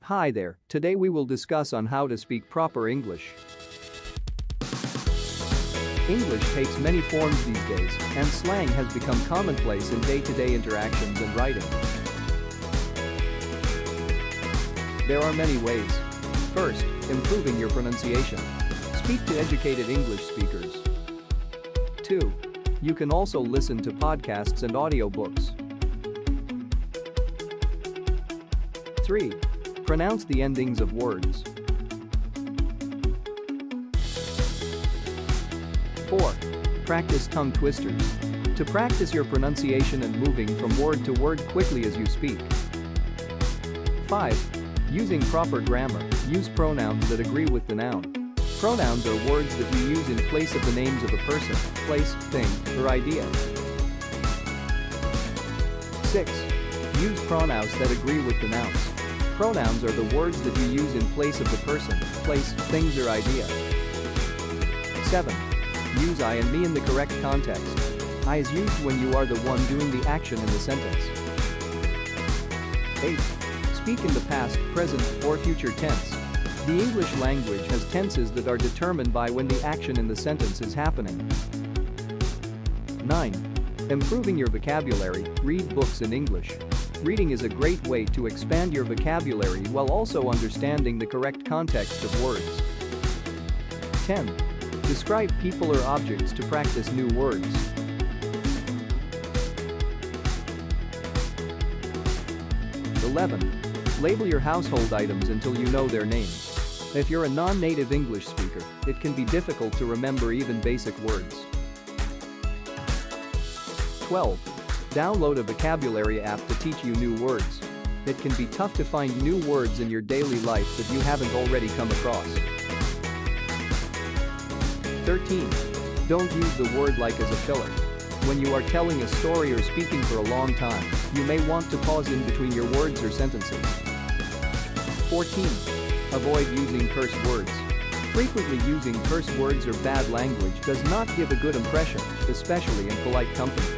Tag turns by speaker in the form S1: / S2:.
S1: Hi there, today we will discuss on how to speak proper English. English takes many forms these days, and slang has become commonplace in day-to-day interactions and writing. There are many ways. First, improving your pronunciation. Speak to educated English speakers. 2. You can also listen to podcasts and audiobooks. 3. Pronounce the endings of words. 4. Practice tongue twisters. To practice your pronunciation and moving from word to word quickly as you speak. 5. Using proper grammar. Use pronouns that agree with the noun. Pronouns are words that you use in place of the names of a person, place, thing, or idea. 6. Use pronouns that agree with the nouns. Pronouns are the words that you use in place of the person, place, things, or idea. 7. Use I and me in the correct context. I is used when you are the one doing the action in the sentence. 8. Speak in the past, present, or future tense. The English language has tenses that are determined by when the action in the sentence is happening. 9. Improving your vocabulary. Read books in English. Reading is a great way to expand your vocabulary while also understanding the correct context of words. 10. Describe people or objects to practice new words. 11. Label your household items until you know their names. If you're a non-native English speaker, it can be difficult to remember even basic words. 12. Download a vocabulary app to teach you new words. It can be tough to find new words in your daily life that you haven't already come across. 13. Don't use the word like as a filler. When you are telling a story or speaking for a long time, you may want to pause in between your words or sentences. 14. Avoid using curse words. Frequently using curse words or bad language does not give a good impression, especially in polite company.